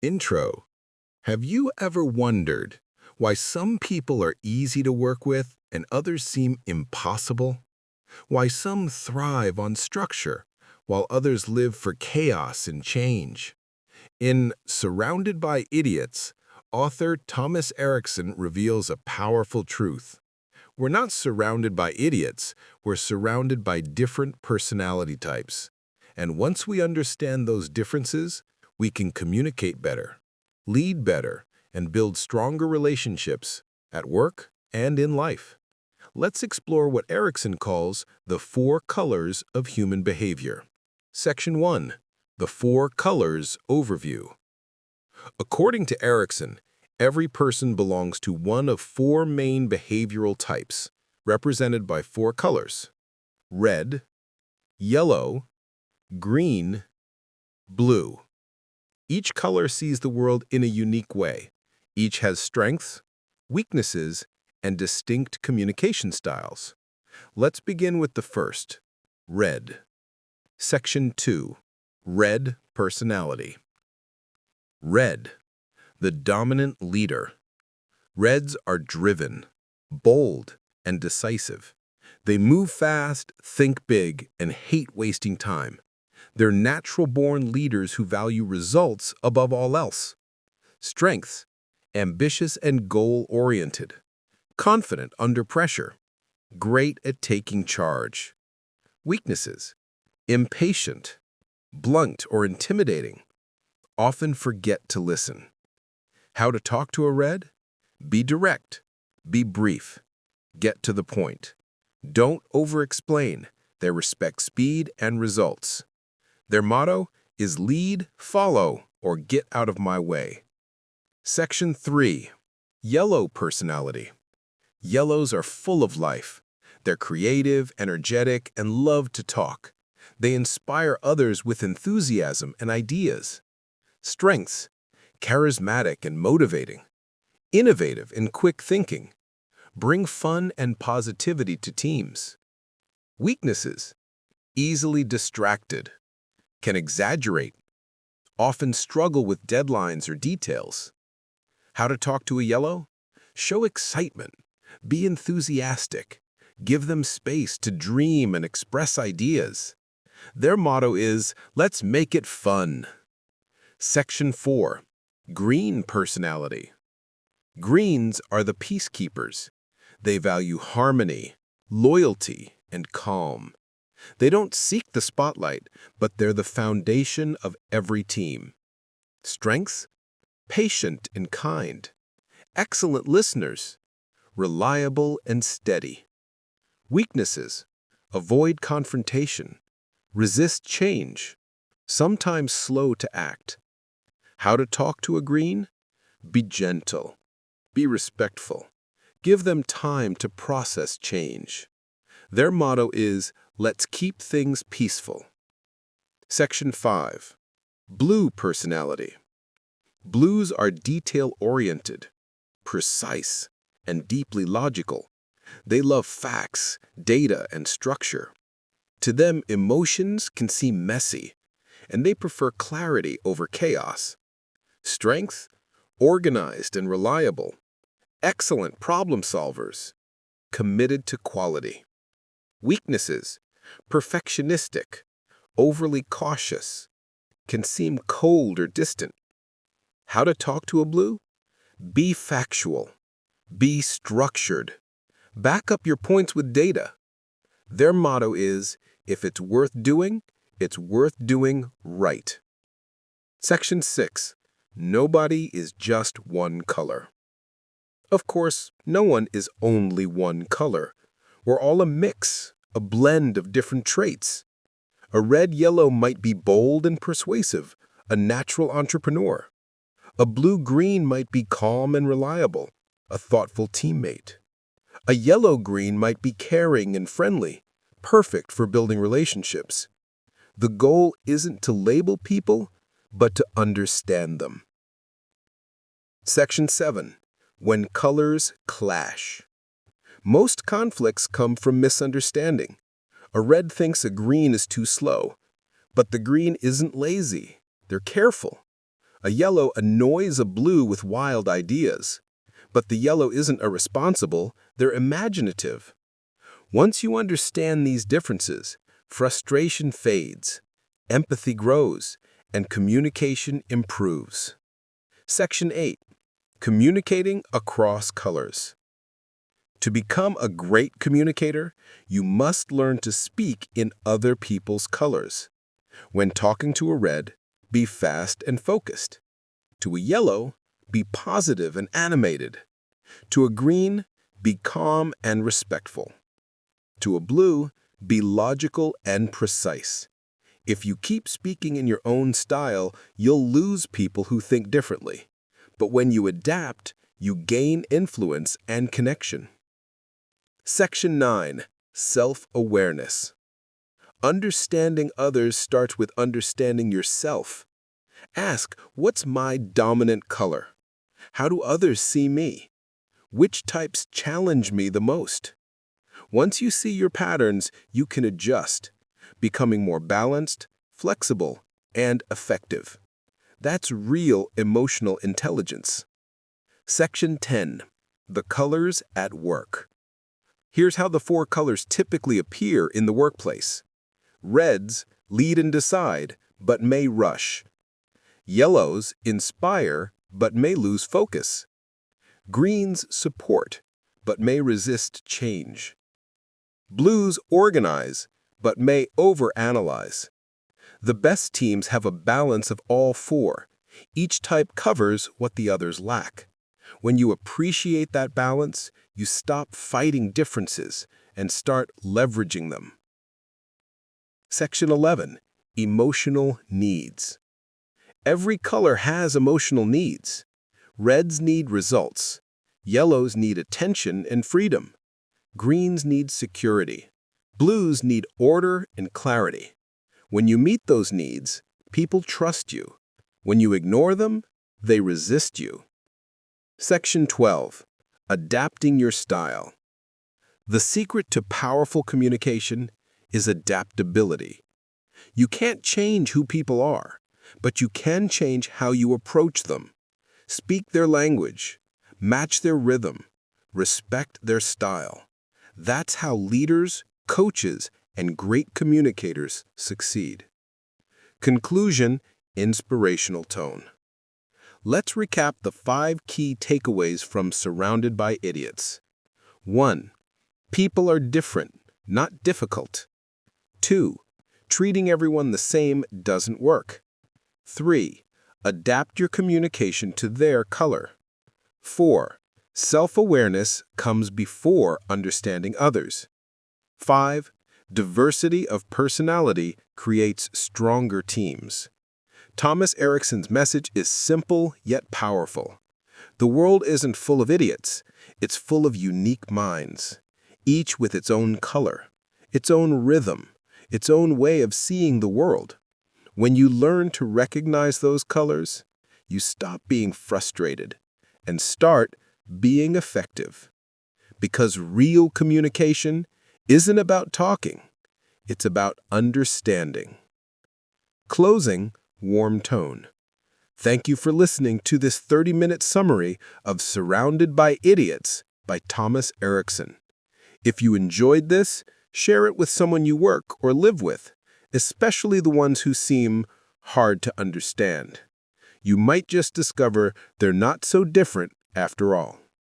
Intro. Have you ever wondered why some people are easy to work with and others seem impossible? Why some thrive on structure while others live for chaos and change? In Surrounded by Idiots, author Thomas Erikson reveals a powerful truth. We're not surrounded by idiots, we're surrounded by different personality types. And once we understand those differences, we can communicate better, lead better, and build stronger relationships at work and in life. Let's explore what Erikson calls the 4 colors of human behavior. Section 1. The 4 colors overview. According to Erikson, every person belongs to one of 4 main behavioral types, represented by 4 colors: red, yellow, green, blue. Each color sees the world in a unique way. Each has strengths, weaknesses, and distinct communication styles. Let's begin with the first, red. Section 2. Red personality. Red, the dominant leader. Reds are driven, bold, and decisive. They move fast, think big, and hate wasting time. They're natural-born leaders who value results above all else. Strengths: ambitious and goal-oriented, confident under pressure, great at taking charge. Weaknesses: impatient, blunt or intimidating, often forget to listen. How to talk to a red? Be direct, be brief, get to the point. Don't over-explain. They respect speed and results. Their motto is lead, follow, or get out of my way. Section 3. Yellow personality. Yellows are full of life. They're creative, energetic, and love to talk. They inspire others with enthusiasm and ideas. Strengths: charismatic and motivating, innovative and quick thinking, bring fun and positivity to teams. Weaknesses: easily distracted, can exaggerate, often struggle with deadlines or details. How to talk to a yellow? Show excitement, be enthusiastic, give them space to dream and express ideas. Their motto is, let's make it fun. Section 4. Green personality. Greens are the peacekeepers. They value harmony, loyalty, and calm. They don't seek the spotlight, but they're the foundation of every team. Strengths: patient and kind, excellent listeners, reliable and steady. Weaknesses: avoid confrontation, resist change, sometimes slow to act. How to talk to a green? Be gentle, be respectful, give them time to process change. Their motto is, let's keep things peaceful. Section 5. Blue personality. Blues are detail-oriented, precise, and deeply logical. They love facts, data, and structure. To them, emotions can seem messy, and they prefer clarity over chaos. Strength: organized and reliable, excellent problem solvers, committed to quality. Weaknesses: perfectionistic, overly cautious, can seem cold or distant. How to talk to a blue? Be factual, be structured, back up your points with data. Their motto is, if it's worth doing right. Section 6. Nobody is just one color. Of course, no one is only one color. We're all a mix, a blend of different traits. A red-yellow might be bold and persuasive, a natural entrepreneur. A blue-green might be calm and reliable, a thoughtful teammate. A yellow-green might be caring and friendly, perfect for building relationships. The goal isn't to label people, but to understand them. Section 7. When colors clash. Most conflicts come from misunderstanding. A red thinks a green is too slow, but the green isn't lazy. They're careful. A yellow annoys a blue with wild ideas. But the yellow isn't irresponsible, they're imaginative. Once you understand these differences, frustration fades, empathy grows, and communication improves. Section 8. Communicating across colors. To become a great communicator, you must learn to speak in other people's colors. When talking to a red, be fast and focused. To a yellow, be positive and animated. To a green, be calm and respectful. To a blue, be logical and precise. If you keep speaking in your own style, you'll lose people who think differently. But when you adapt, you gain influence and connection. Section 9. Self-awareness. Understanding others starts with understanding yourself. Ask, what's my dominant color? How do others see me? Which types challenge me the most? Once you see your patterns, you can adjust, becoming more balanced, flexible, and effective. That's real emotional intelligence. Section 10. The colors at work. Here's how the 4 colors typically appear in the workplace. Reds lead and decide, but may rush. Yellows inspire, but may lose focus. Greens support, but may resist change. Blues organize, but may overanalyze. The best teams have a balance of all 4. Each type covers what the others lack. When you appreciate that balance, you stop fighting differences and start leveraging them. Section 11. Emotional needs. Every color has emotional needs. Reds need results. Yellows need attention and freedom. Greens need security. Blues need order and clarity. When you meet those needs, people trust you. When you ignore them, they resist you. Section 12. Adapting your style. The secret to powerful communication is adaptability. You can't change who people are, but you can change how you approach them. Speak their language, match their rhythm, respect their style. That's how leaders, coaches, and great communicators succeed. Conclusion, inspirational tone. Let's recap the 5 key takeaways from Surrounded by Idiots. 1. People are different, not difficult. 2. Treating everyone the same doesn't work. 3. Adapt your communication to their color. 4. Self-awareness comes before understanding others. 5. Diversity of personality creates stronger teams. Thomas Erikson's message is simple yet powerful. The world isn't full of idiots, it's full of unique minds, each with its own color, its own rhythm, its own way of seeing the world. When you learn to recognize those colors, you stop being frustrated and start being effective. Because real communication isn't about talking, it's about understanding. Closing, warm tone. Thank you for listening to this 30-minute summary of Surrounded by Idiots by Thomas Erikson. If you enjoyed this, share it with someone you work or live with, especially the ones who seem hard to understand. You might just discover they're not so different after all.